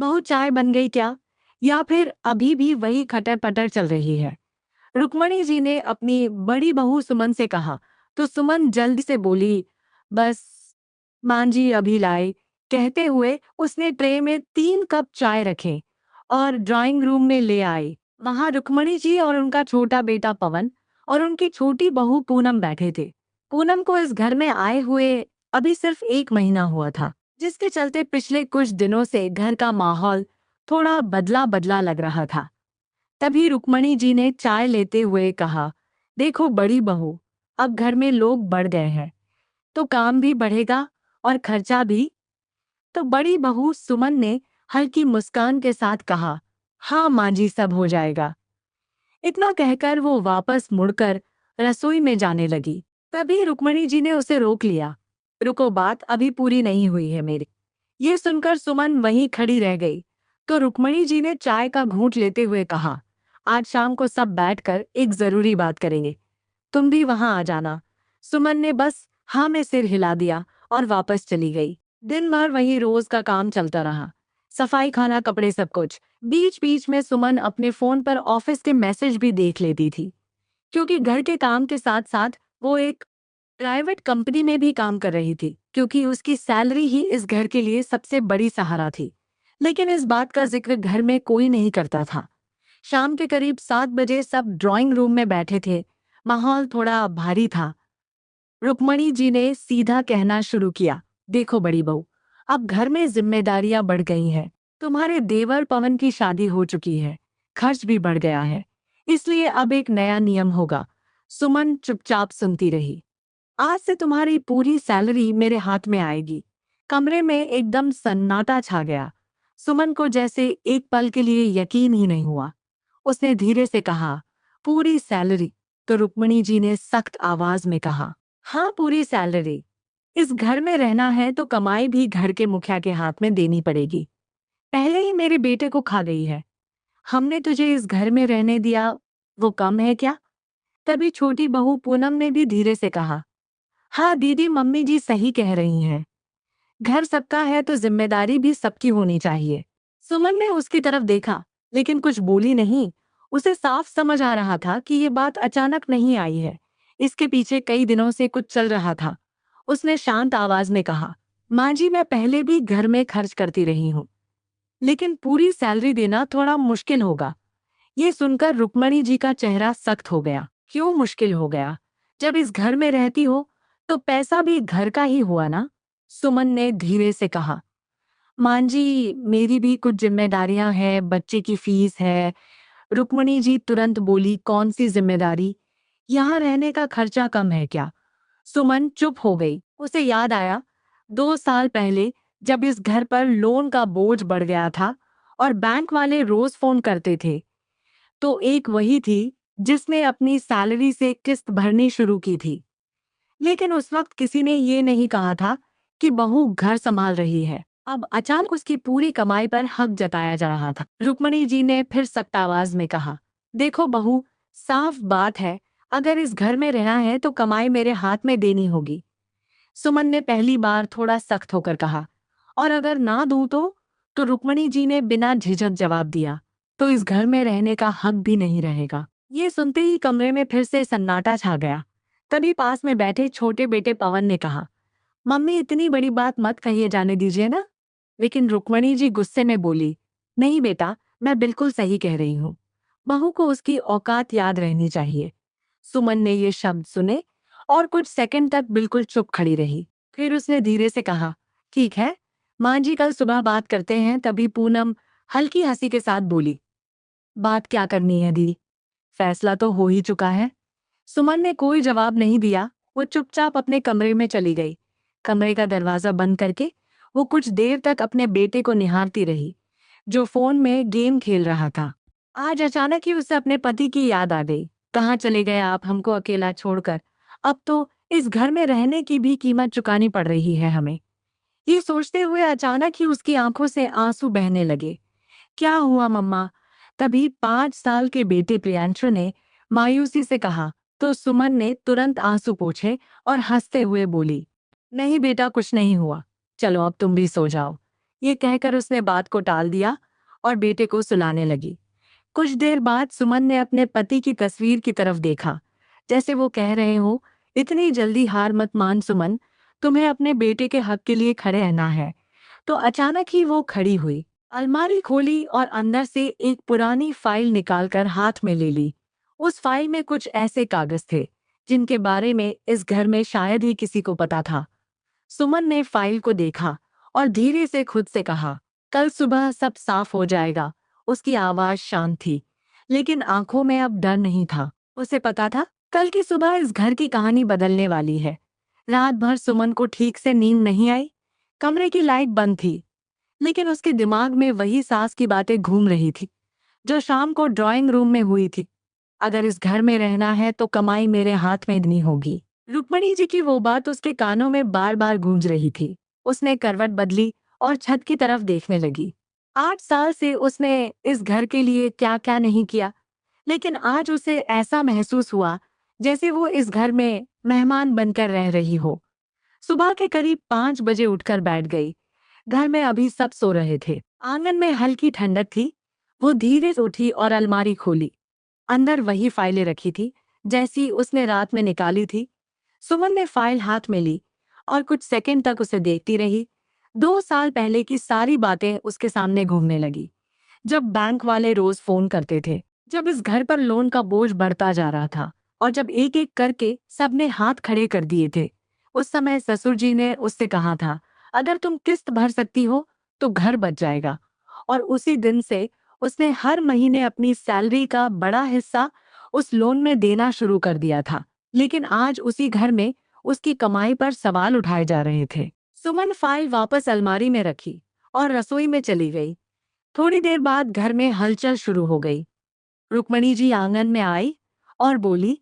बहू चाय बन गई क्या? या फिर अभी भी वही खटर-पटर चल रही है? रुक्मणी जी ने अपनी बड़ी बहू सुमन से कहा, तो सुमन जल्दी से बोली, बस मां जी अभी लाई। कहते हुए उसने ट्रे में 3 कप चाय रखे और ड्राइंग रूम में ले आई। वहां रुक्मणी जी और उनका छोटा बेटा पवन और उनकी छोटी बहू पूनम बैठे थे। पूनम को इस घर में आए हुए अभी सिर्फ 1 महीना हुआ था, जिसके चलते पिछले कुछ दिनों से घर का माहौल थोड़ा बदला बदला लग रहा था। तभी रुक्मणी जी ने चाय लेते हुए कहा, देखो बड़ी बहू, अब घर में लोग बढ़ गए हैं, तो काम भी बढ़ेगा और खर्चा भी। तो बड़ी बहू सुमन ने हल्की मुस्कान के साथ कहा, हाँ माँ जी, सब हो जाएगा। इतना कहकर वो वापस मुड़कर रसोई में जाने लगी। तभी रुक्मणी जी ने उसे रोक लिया। रुको, बात अभी पूरी नहीं हुई है मेरी। ये सुनकर सुमन वहीं खड़ी रह गई। तो रुक्मणी जी ने चाय का घूंट लेते हुए कहा, आज शाम को सब बैठकर एक जरूरी बात करेंगे, तुम भी वहां आ जाना। सुमन ने बस हाँ में सिर हिला दिया और वापस चली गई। दिन भर वही रोज का काम चलता रहा, सफाई, खाना, कपड़े, सब कुछ। बीच बीच में सुमन अपने फोन पर ऑफिस के मैसेज भी देख लेती थी, क्योंकि घर के काम के साथ साथ वो एक प्राइवेट कंपनी में भी काम कर रही थी, क्योंकि उसकी सैलरी ही इस घर के लिए सबसे बड़ी सहारा थी। लेकिन इस बात का जिक्र घर में कोई नहीं करता था। शाम के करीब 7 बजे सब ड्राइंग रूम में बैठे थे। माहौल थोड़ा भारी था। रुक्मणी जी ने सीधा कहना शुरू किया, देखो बड़ी बहू, अब घर में जिम्मेदारियां बढ़ गई हैं। तुम्हारे देवर पवन की शादी हो चुकी है, खर्च भी बढ़ गया है, इसलिए अब एक नया नियम होगा। सुमन चुपचाप सुनती रही। आज से तुम्हारी पूरी सैलरी मेरे हाथ में आएगी। कमरे में एकदम सन्नाटा छा गया। सुमन को जैसे एक पल के लिए यकीन ही नहीं हुआ। उसने धीरे से कहा, पूरी सैलरी? तो रुक्मणी जी ने सख्त आवाज में कहा, हाँ पूरी सैलरी। इस घर में रहना है तो कमाई भी घर के मुखिया के हाथ में देनी पड़ेगी। पहले ही मेरे बेटे को खा गई है। हमने तुझे इस घर में रहने दिया, वो कम है क्या? तभी छोटी बहू पूनम ने भी धीरे से कहा, हाँ दीदी, मम्मी जी सही कह रही हैं। घर सबका है तो जिम्मेदारी भी सबकी होनी चाहिए। सुमन ने उसकी तरफ देखा, लेकिन कुछ बोली नहीं। उसे साफ समझ आ रहा था कि ये बात अचानक नहीं आई है, इसके पीछे कई दिनों से कुछ चल रहा था। उसने शांत आवाज में कहा, माँ जी, मैं पहले भी घर में खर्च करती रही हूँ, लेकिन पूरी सैलरी देना थोड़ा मुश्किल होगा। ये सुनकर रुक्मणी जी का चेहरा सख्त हो गया। क्यों मुश्किल हो गया? जब इस घर में रहती हो तो पैसा भी घर का ही हुआ ना? सुमन ने धीरे से कहा, मां जी, मेरी भी कुछ जिम्मेदारियां हैं, बच्चे की फीस है। रुक्मणी जी तुरंत बोली, कौन सी जिम्मेदारी? यहाँ रहने का खर्चा कम है क्या? सुमन चुप हो गई। उसे याद आया, 2 साल पहले जब इस घर पर लोन का बोझ बढ़ गया था और बैंक वाले रोज फोन करते थे, तो एक वही थी जिसने अपनी सैलरी से किस्त भरनी शुरू की थी। लेकिन उस वक्त किसी ने ये नहीं कहा था कि बहू घर संभाल रही है। अब अचानक उसकी पूरी कमाई पर हक जताया जा रहा था। रुक्मणी जी ने फिर सख्त आवाज में कहा, देखो बहू, साफ बात है, अगर इस घर में रहना है तो कमाई मेरे हाथ में देनी होगी। सुमन ने पहली बार थोड़ा सख्त होकर कहा, और अगर ना दूं तो रुक्मणी जी ने बिना झिझक जवाब दिया, तो इस घर में रहने का हक भी नहीं रहेगा। ये सुनते ही कमरे में फिर से सन्नाटा छा गया। तभी पास में बैठे छोटे बेटे पवन ने कहा, मम्मी, इतनी बड़ी बात मत कहिए, जाने दीजिए ना। लेकिन रुक्मणी जी गुस्से में बोली, नहीं बेटा, मैं बिल्कुल सही कह रही हूँ। बहू को उसकी औकात याद रहनी चाहिए। सुमन ने ये शब्द सुने और कुछ सेकंड तक बिल्कुल चुप खड़ी रही। फिर उसने धीरे से कहा, ठीक है माँ जी, कल सुबह बात करते हैं। तभी पूनम हल्की हंसी के साथ बोली, बात क्या करनी है दी, फैसला तो हो ही चुका है। सुमन ने कोई जवाब नहीं दिया। वो चुपचाप अपने कमरे में चली गई। कमरे का दरवाजा बंद करके वो कुछ देर तक अपने बेटे को निहारती रही, जो फोन में गेम खेल रहा था। आज अचानक ही उसे अपने पति की याद आ गई। कहाँ चले गए आप, हमको अकेला छोड़कर? अब तो इस घर में रहने की भी कीमत चुकानी पड़ रही है हमें। ये सोचते हुए अचानक ही उसकी आंखों से आंसू बहने लगे। क्या हुआ मम्मा? तभी 5 साल के बेटे प्रियांशु ने मायूसी से कहा। तो सुमन ने तुरंत आंसू पोंछे और हंसते हुए बोली, नहीं बेटा, कुछ नहीं हुआ, चलो अब तुम भी सो जाओ। ये कहकर उसने बात को टाल दिया और बेटे को सुलाने लगी। कुछ देर बाद सुमन ने अपने पति की तस्वीर की तरफ देखा, जैसे वो कह रहे हो, इतनी जल्दी हार मत मान सुमन, तुम्हें अपने बेटे के हक के लिए खड़े रहना है। तो अचानक ही वो खड़ी हुई, अलमारी खोली और अंदर से एक पुरानी फाइल निकालकर हाथ में ले ली। उस फाइल में कुछ ऐसे कागज थे जिनके बारे में इस घर में शायद ही किसी को पता था। सुमन ने फाइल को देखा और धीरे से खुद से कहा, कल सुबह सब साफ हो जाएगा। उसकी आवाज शांत थी, लेकिन आंखों में अब डर नहीं था। उसे पता था कल की सुबह इस घर की कहानी बदलने वाली है। रात भर सुमन को ठीक से नींद नहीं आई। कमरे की लाइट बंद थी, लेकिन उसके दिमाग में वही सास की बातें घूम रही थी जो शाम को ड्राइंग रूम में हुई थी। अगर इस घर में रहना है तो कमाई मेरे हाथ में इतनी होगी। रुक्मणी जी की वो बात उसके कानों में बार बार गूंज रही थी। उसने करवट बदली और छत की तरफ देखने लगी। 8 साल से उसने इस घर के लिए क्या क्या नहीं किया, लेकिन आज उसे ऐसा महसूस हुआ जैसे वो इस घर में मेहमान बनकर रह रही हो। सुबह के करीब 5 बजे उठकर बैठ गई। घर में अभी सब सो रहे थे। आंगन में हल्की ठंडक थी। वो धीरे से उठी और अलमारी खोली। अंदर वही फाइलें रखी थी जैसी उसने रात में निकाली थी। सुमन ने फाइल हाथ में ली और कुछ सेकंड तक उसे देखती रही। 2 साल पहले की सारी बातें उसके सामने घूमने लगी। जब बैंक वाले रोज फोन करते थे, जब इस घर पर लोन का बोझ बढ़ता जा रहा था और जब एक एक करके सबने हाथ खड़े कर दिए थे। उस समय ससुर जी ने उससे कहा था, अगर तुम किस्त भर सकती हो तो घर बच जाएगा। और उसी दिन से उसने हर महीने अपनी सैलरी का बड़ा हिस्सा उस लोन में देना शुरू कर दिया था। लेकिन आज उसी घर में उसकी कमाई पर सवाल उठाए जा रहे थे। सुमन फाइल वापस अलमारी में रखी और रसोई में चली गई। थोड़ी देर बाद घर में हलचल शुरू हो गई। रुक्मणी जी आंगन में आई और बोली,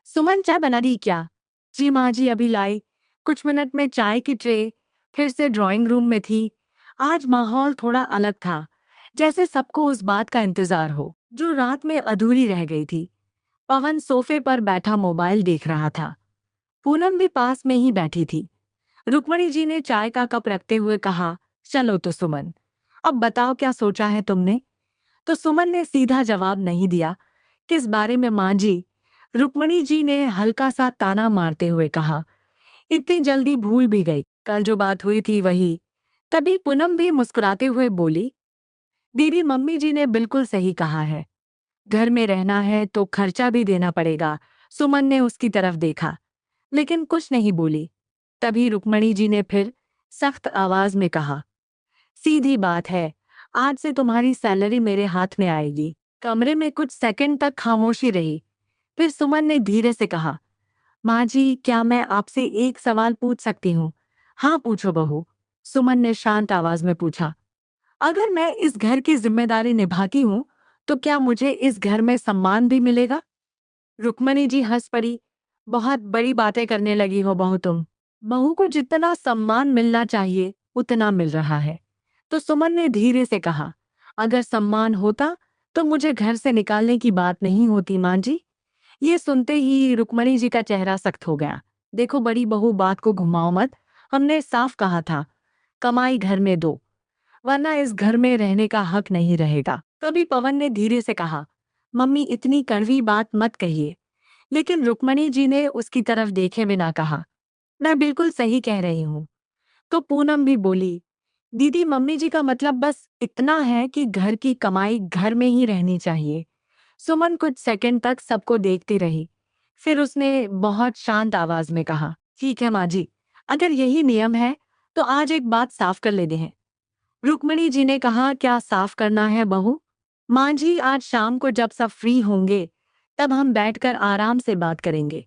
सुमन चाय बना दी क्या? जी माँ जी अभी लाई। कुछ मिनट में चाय की ट्रे फिर से ड्राइंग रूम में थी। आज माहौल थोड़ा अलग था, जैसे सबको उस बात का इंतजार हो जो रात में अधूरी रह गई थी। पवन सोफे पर बैठा मोबाइल देख रहा था। पूनम भी पास में ही बैठी थी। रुक्मणी जी ने चाय का कप रखते हुए कहा, चलो तो सुमन, अब बताओ क्या सोचा है तुमने? तो सुमन ने सीधा जवाब नहीं दिया। किस बारे में माँ जी? रुक्मणी जी ने हल्का सा ताना मारते हुए कहा, इतनी जल्दी भूल भी गई? कल जो बात हुई थी वही। तभी पूनम भी मुस्कुराते हुए बोली, दीदी मम्मी जी ने बिल्कुल सही कहा है। घर में रहना है तो खर्चा भी देना पड़ेगा। सुमन ने उसकी तरफ देखा, लेकिन कुछ नहीं बोली। तभी रुक्मणी जी ने फिर सख्त आवाज में कहा, सीधी बात है, आज से तुम्हारी सैलरी मेरे हाथ में आएगी। कमरे में कुछ सेकंड तक खामोशी रही। फिर सुमन ने धीरे से कहा, माँ जी क्या मैं आपसे एक सवाल पूछ सकती हूँ? हाँ पूछो बहू। सुमन ने शांत आवाज में पूछा, अगर मैं इस घर की जिम्मेदारी निभाती हूँ तो क्या मुझे इस घर में सम्मान भी मिलेगा? रुक्मणी जी हंस पड़ी, बहुत बड़ी बातें करने लगी हो बहू तुम। बहू को जितना सम्मान मिलना चाहिए उतना मिल रहा है। तो सुमन ने धीरे से कहा, अगर सम्मान होता तो मुझे घर से निकालने की बात नहीं होती माँ जी। ये सुनते ही रुक्मणी जी का चेहरा सख्त हो गया। देखो बड़ी बहू बात को घुमाओ मत। हमने साफ कहा था, कमाई घर में दो, वरना इस घर में रहने का हक नहीं रहेगा। तभी पवन ने धीरे से कहा, मम्मी इतनी कड़वी बात मत कहिए। लेकिन रुक्मणी जी ने उसकी तरफ देखे बिना कहा, मैं बिल्कुल सही कह रही हूँ। तो पूनम भी बोली, दीदी मम्मी जी का मतलब बस इतना है कि घर की कमाई घर में ही रहनी चाहिए। सुमन कुछ सेकंड तक सबको देखती रही। फिर उसने बहुत शांत आवाज में कहा, ठीक है माँ जी, अगर यही नियम है तो आज एक बात साफ कर लेते हैं। रुक्मणी जी ने कहा, क्या साफ करना है बहू? माँ जी आज शाम को जब सब फ्री होंगे तब हम बैठकर आराम से बात करेंगे।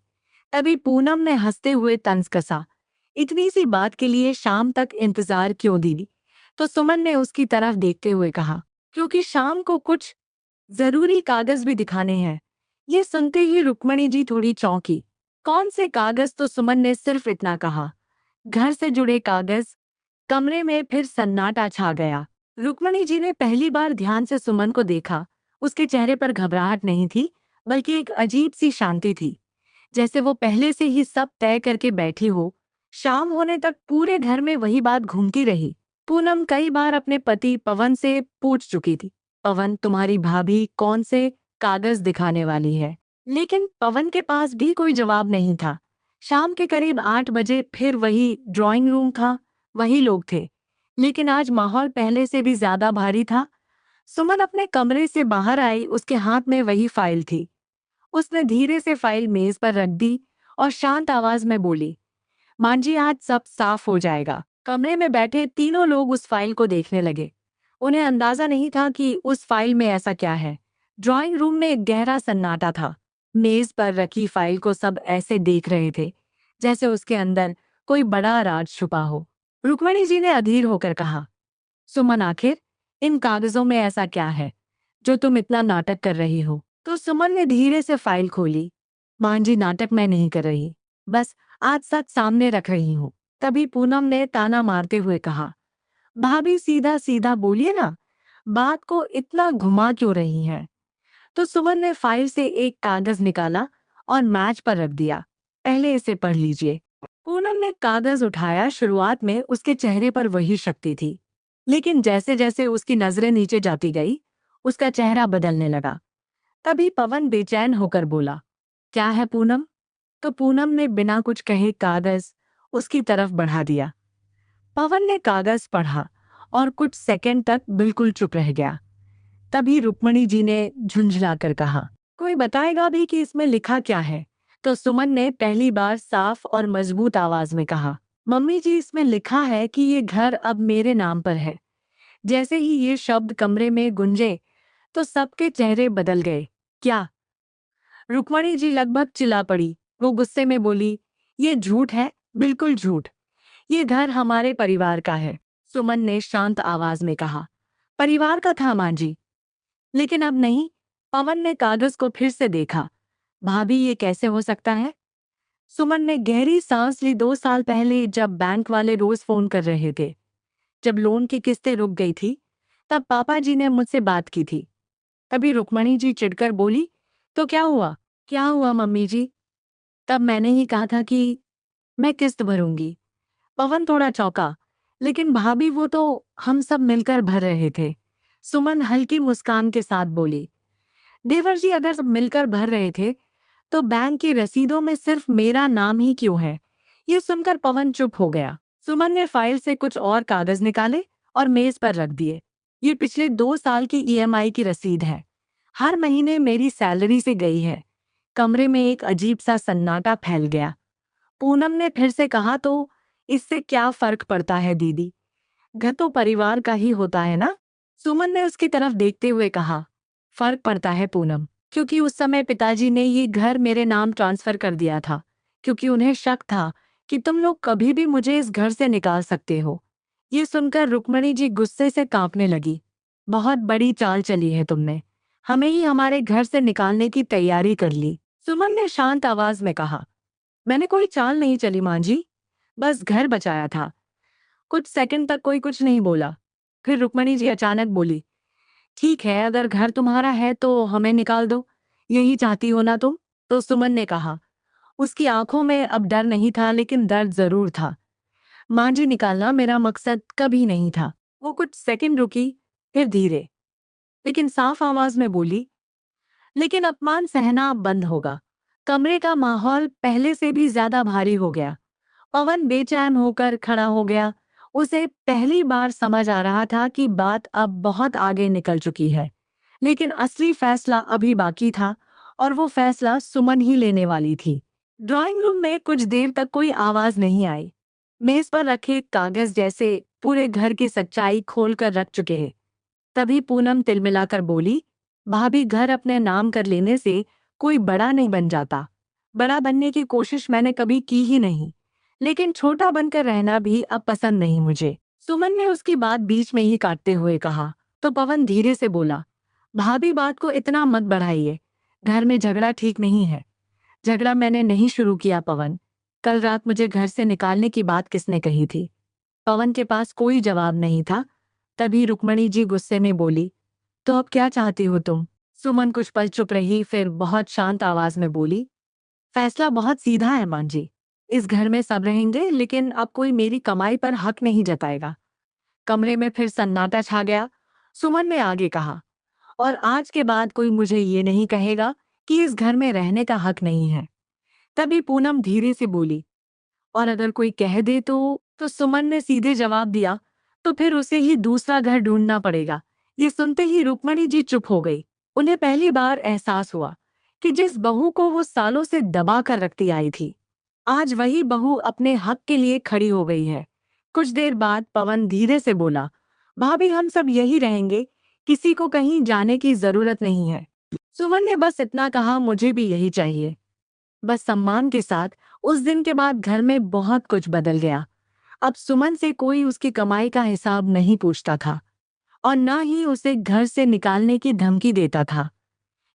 तभी पूनम ने हंसते हुए तंज कसा, इतनी सी बात के लिए शाम तक इंतजार क्यों दीदी? तो सुमन ने उसकी तरफ देखते हुए कहा, क्योंकि शाम को कुछ जरूरी कागज भी दिखाने हैं। ये सुनते ही रुक्मणी जी थोड़ी चौंकी। कौन से कागज? तो सुमन ने सिर्फ इतना कहा, घर से जुड़े कागज। कमरे में फिर सन्नाटा छा गया। रुक्मणी जी ने पहली बार ध्यान से सुमन को देखा। उसके चेहरे पर घबराहट नहीं थी, बल्कि एक अजीब सी शांति थी, जैसे वो पहले से ही सब तय करके बैठी हो। शाम होने तक पूरे घर में वही बात घूमती रही, पूनम कई बार अपने पति पवन से पूछ चुकी थी, पवन तुम्हारी भाभी कौन से कागज दिखाने वाली है, लेकिन पवन के पास भी कोई जवाब नहीं था। शाम के करीब 8 बजे फिर वही ड्राइंग रूम था, वही लोग थे, लेकिन आज माहौल पहले से भी ज्यादा भारी था। सुमन अपने कमरे से बाहर आई, उसके हाथ में वही फाइल थी। उसने धीरे से फाइल मेज पर रख दी और शांत आवाज में बोली, मां जी आज सब साफ हो जाएगा। कमरे में बैठे तीनों लोग उस फाइल को देखने लगे। उन्हें अंदाजा नहीं था कि उस फाइल में ऐसा क्या है। ड्राइंग रूम में एक गहरा सन्नाटा था। मेज पर रखी फाइल को सब ऐसे देख रहे थे जैसे उसके अंदर कोई बड़ा राज छुपा हो। रुक्मणी जी ने अधीर होकर कहा, सुमन आखिर इन कागजों में ऐसा क्या है जो तुम इतना नाटक कर रही हो? तो सुमन ने धीरे से फाइल खोली। मां जी नाटक मैं नहीं कर रही, बस आज सच सामने रख रही हूँ। तभी पूनम ने ताना मारते हुए कहा, भाभी सीधा सीधा बोलिए ना, बात को इतना घुमा क्यों रही हैं? तो सुमन ने फाइल से एक कागज निकाला और मैच पर रख दिया। पहले इसे पढ़ लीजिए। पूनम ने कागज उठाया। शुरुआत में उसके चेहरे पर वही शक्ति थी, लेकिन जैसे जैसे उसकी नजरें नीचे जाती गई, उसका चेहरा बदलने लगा। तभी पवन बेचैन होकर बोला, क्या है पूनम? तो पूनम ने बिना कुछ कहे कागज उसकी तरफ बढ़ा दिया। पवन ने कागज पढ़ा और कुछ सेकंड तक बिल्कुल चुप रह गया। तभी रुक्मणी जी ने झुंझलाकर कहा, कोई बताएगा भी कि इसमें लिखा क्या है? तो सुमन ने पहली बार साफ और मजबूत आवाज में कहा, मम्मी जी इसमें लिखा है कि ये घर अब मेरे नाम पर है। जैसे ही ये शब्द कमरे में गुंजे तो सबके चेहरे बदल गए। क्या? रुक्मणी जी लगभग चिल्ला पड़ी। वो गुस्से में बोली, ये झूठ है, बिल्कुल झूठ। ये घर हमारे परिवार का है। सुमन ने शांत आवाज में कहा, परिवार का था मां जी, लेकिन अब नहीं। पवन ने कागज को फिर से देखा। भाभी ये कैसे हो सकता है? सुमन ने गहरी सांस ली। 2 साल पहले जब बैंक वाले रोज फोन कर रहे थे, जब लोन की किस्तें रुक गई थी, तब पापा जी ने मुझसे बात की थी। तभी रुक्मणी जी चिढ़कर बोली, तो क्या हुआ? क्या हुआ मम्मी जी? तब मैंने ही कहा था कि मैं किस्त भरूंगी। पवन थोड़ा चौंका, लेकिन भाभी वो तो हम सब मिलकर भर रहे थे। सुमन हल्की मुस्कान के साथ बोली, देवर जी अगर सब मिलकर भर रहे थे तो बैंक की रसीदों में सिर्फ मेरा नाम ही क्यों है? ये सुनकर पवन चुप हो गया। सुमन ने फाइल से कुछ और कागज निकाले और मेज पर रख दिए। ये पिछले 2 साल की ईएमआई की रसीद है। हर महीने मेरी सैलरी से गई है। कमरे में एक अजीब सा सन्नाटा फैल गया। पूनम ने फिर से कहा, तो इससे क्या फर्क पड़ता है दीदी? घर तो परिवार का ही होता है ना? सुमन ने उसकी तरफ देखते हुए कहा, फर्क पड़ता है पूनम, क्योंकि उस समय पिताजी ने ये घर मेरे नाम ट्रांसफर कर दिया था, क्योंकि उन्हें शक था कि तुम लोग कभी भी मुझे इस घर से निकाल सकते हो। ये सुनकर रुक्मणी जी गुस्से से कांपने लगी। बहुत बड़ी चाल चली है तुमने, हमें ही हमारे घर से निकालने की तैयारी कर ली। सुमन ने शांत आवाज में कहा, मैंने कोई चाल नहीं चली मां जी, बस घर बचाया था। कुछ सेकंड तक कोई कुछ नहीं बोला। फिर रुक्मणी जी अचानक बोली, ठीक है अगर घर तुम्हारा है तो हमें निकाल दो, यही चाहती हो ना तुम? तो सुमन ने कहा। उसकी आंखों में अब डर नहीं था, लेकिन दर्द जरूर था। मां जी निकालना मेरा मकसद कभी नहीं था। वो कुछ सेकंड रुकी, फिर धीरे लेकिन साफ आवाज में बोली, लेकिन अपमान सहना अब बंद होगा। कमरे का माहौल पहले से भी ज्यादा भारी हो गया। पवन बेचैन होकर खड़ा हो गया। उसे पहली बार समझ आ रहा था कि बात अब बहुत आगे निकल चुकी है, लेकिन असली फैसला अभी बाकी था और वो फैसला सुमन ही लेने वाली थी। ड्राइंग रूम में कुछ देर तक कोई आवाज नहीं आई। मेज पर रखे कागज जैसे पूरे घर की सच्चाई खोलकर रख चुके हैं। तभी पूनम तिलमिलाकर बोली, भाभी घर अपने नाम कर लेने से कोई बड़ा नहीं बन जाता। बड़ा बनने की कोशिश मैंने कभी की ही नहीं, लेकिन छोटा बनकर रहना भी अब पसंद नहीं मुझे। सुमन ने उसकी बात बीच में ही काटते हुए कहा। तो पवन धीरे से बोला, भाभी बात को इतना मत बढ़ाइए। घर में झगड़ा ठीक नहीं है। झगड़ा मैंने नहीं शुरू किया पवन। कल रात मुझे घर से निकालने की बात किसने कही थी? पवन के पास कोई जवाब नहीं था। तभी रुक्मणी जी गुस्से में बोली, तो अब क्या चाहती हो तुम? सुमन कुछ पल चुप रही, फिर बहुत शांत आवाज में बोली, फैसला बहुत सीधा है मां जी। इस घर में सब रहेंगे, लेकिन अब कोई मेरी कमाई पर हक नहीं जताएगा। कमरे में फिर सन्नाटा छा गया। सुमन ने आगे कहा, और आज के बाद कोई मुझे ये नहीं कहेगा कि इस घर में रहने का हक नहीं है। तभी पूनम धीरे से बोली, और अगर कोई कह दे तो सुमन ने सीधे जवाब दिया, तो फिर उसे ही दूसरा घर ढूंढना पड़ेगा। ये सुनते ही रुक्मणी जी चुप हो गई। उन्हें पहली बार एहसास हुआ कि जिस बहू को वो सालों से दबा कर रखती आई थी, आज वही बहू अपने हक के लिए खड़ी हो गई है। कुछ देर बाद पवन धीरे से बोला, भाभी हम सब यही रहेंगे, किसी को कहीं जाने की जरूरत नहीं है। सुमन ने बस इतना कहा, मुझे भी यही चाहिए। बस सम्मान के साथ उस दिन के बाद घर में बहुत कुछ बदल गया। अब सुमन से कोई उसकी कमाई का हिसाब नहीं पूछता था और न ही उसे घर से निकालने की धमकी देता था,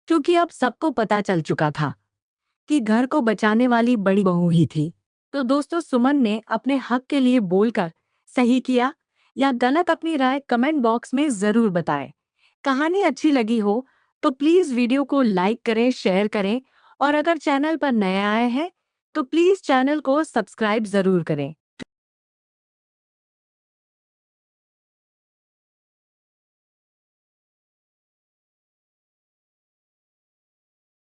क्योंकि अब सबको पता चल चुका था कि घर को बचाने वाली बड़ी बहू ही थी। तो दोस्तों, सुमन ने अपने हक के लिए बोलकर सही किया या गलत, अपनी राय कमेंट बॉक्स में जरूर बताएं। कहानी अच्छी लगी हो तो प्लीज वीडियो को लाइक करें, शेयर करें, और अगर चैनल पर नए आए हैं तो प्लीज चैनल को सब्सक्राइब जरूर करें।